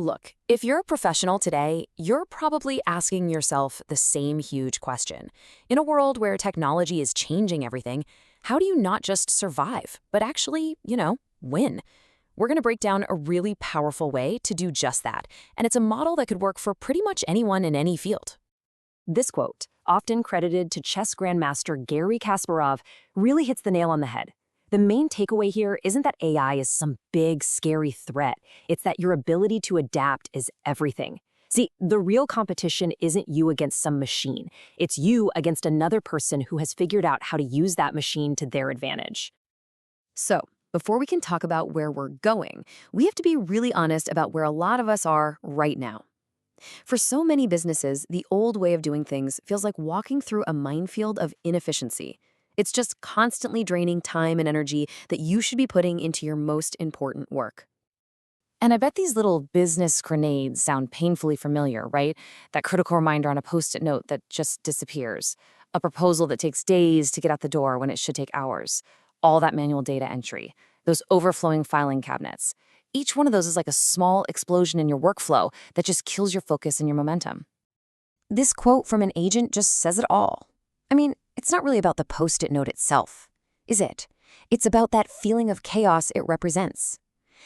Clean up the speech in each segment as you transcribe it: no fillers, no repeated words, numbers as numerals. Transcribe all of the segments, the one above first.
Look, if you're a professional today, you're probably asking yourself the same huge question. In a world where technology is changing everything, how do you not just survive, but actually, win? We're going to break down a really powerful way to do just that, and it's a model that could work for pretty much anyone in any field. This quote, often credited to chess grandmaster Garry Kasparov, really hits the nail on the head. The main takeaway here isn't that AI is some big, scary threat. It's that your ability to adapt is everything. See, the real competition isn't you against some machine. It's you against another person who has figured out how to use that machine to their advantage. So, before we can talk about where we're going, we have to be really honest about where a lot of us are right now. For so many businesses, the old way of doing things feels like walking through a minefield of inefficiency. It's just constantly draining time and energy that you should be putting into your most important work. And I bet these little business grenades sound painfully familiar, right? That critical reminder on a post-it note that just disappears. A proposal that takes days to get out the door when it should take hours. All that manual data entry. Those overflowing filing cabinets. Each one of those is like a small explosion in your workflow that just kills your focus and your momentum. This quote from an agent just says it all. I mean, it's not really about the post-it note itself, is it? It's about that feeling of chaos it represents.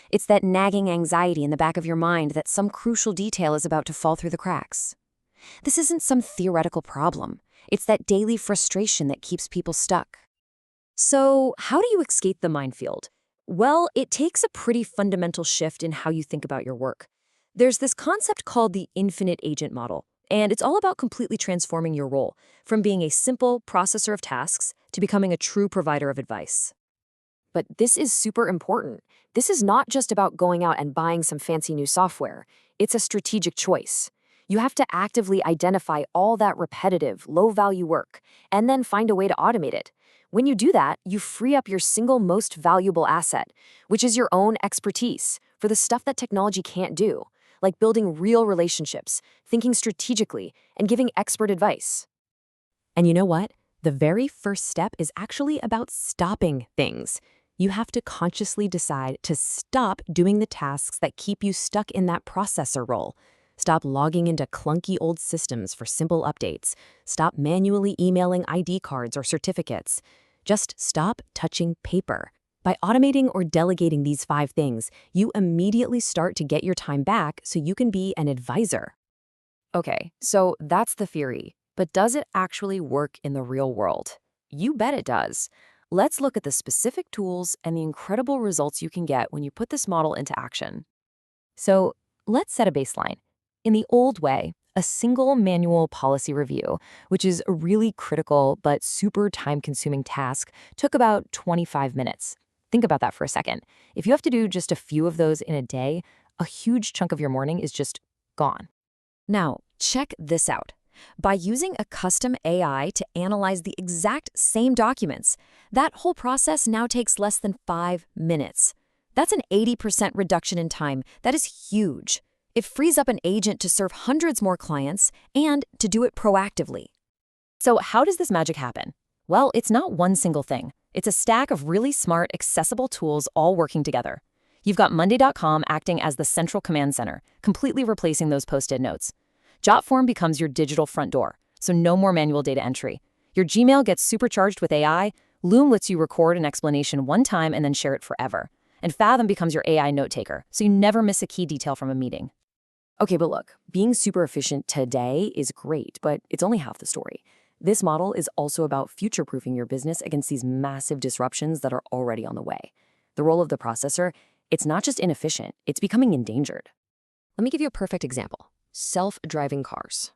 It's that nagging anxiety in the back of your mind that some crucial detail is about to fall through the cracks. This isn't some theoretical problem. It's that daily frustration that keeps people stuck. So, how do you escape the minefield? Well, it takes a pretty fundamental shift in how you think about your work. There's this concept called the infinite agent model, and it's all about completely transforming your role, from being a simple processor of tasks to becoming a true provider of advice. But this is super important. This is not just about going out and buying some fancy new software. It's a strategic choice. You have to actively identify all that repetitive, low-value work, and then find a way to automate it. When you do that, you free up your single most valuable asset, which is your own expertise, for the stuff that technology can't do, like building real relationships, thinking strategically, and giving expert advice. And you know what? The very first step is actually about stopping things. You have to consciously decide to stop doing the tasks that keep you stuck in that processor role. Stop logging into clunky old systems for simple updates. Stop manually emailing ID cards or certificates. Just stop touching paper. By automating or delegating these 5 things, you immediately start to get your time back so you can be an advisor. Okay, so that's the theory. But does it actually work in the real world? You bet it does. Let's look at the specific tools and the incredible results you can get when you put this model into action. So let's set a baseline. In the old way, a single manual policy review, which is a really critical but super time-consuming task, took about 25 minutes. Think about that for a second. If you have to do just a few of those in a day, a huge chunk of your morning is just gone. Now, check this out. By using a custom AI to analyze the exact same documents, that whole process now takes less than 5 minutes. That's an 80% reduction in time. That is huge. It frees up an agent to serve hundreds more clients and to do it proactively. So how does this magic happen? Well, it's not one single thing. It's a stack of really smart, accessible tools all working together. You've got Monday.com acting as the central command center, completely replacing those post-it notes. Jotform becomes your digital front door, so no more manual data entry. Your Gmail gets supercharged with AI. Loom lets you record an explanation one time and then share it forever. And Fathom becomes your AI note taker, so you never miss a key detail from a meeting. Okay, but look, being super efficient today is great, but it's only half the story. This model is also about future-proofing your business against these massive disruptions that are already on the way. The role of the processor, it's not just inefficient, it's becoming endangered. Let me give you a perfect example. Self-driving cars.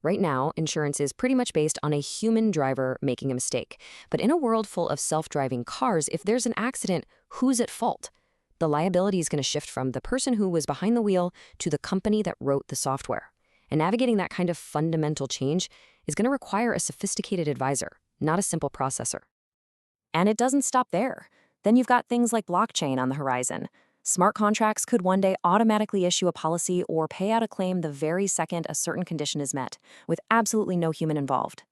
Right now, insurance is pretty much based on a human driver making a mistake. But in a world full of self-driving cars, if there's an accident, who's at fault? The liability is going to shift from the person who was behind the wheel to the company that wrote the software. And navigating that kind of fundamental change is going to require a sophisticated advisor, not a simple processor. And it doesn't stop there. Then you've got things like blockchain on the horizon. Smart contracts could one day automatically issue a policy or pay out a claim the very second a certain condition is met, with absolutely no human involved.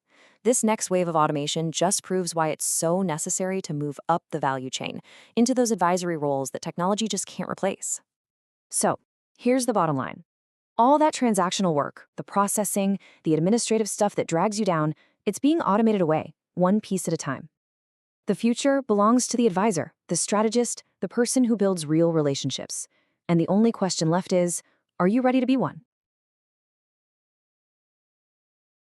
This next wave of automation just proves why it's so necessary to move up the value chain into those advisory roles that technology just can't replace. So, Here's the bottom line. All that transactional work, the processing, the administrative stuff that drags you down, it's being automated away, one piece at a time. The future belongs to the advisor, the strategist, the person who builds real relationships. And the only question left is, are you ready to be one?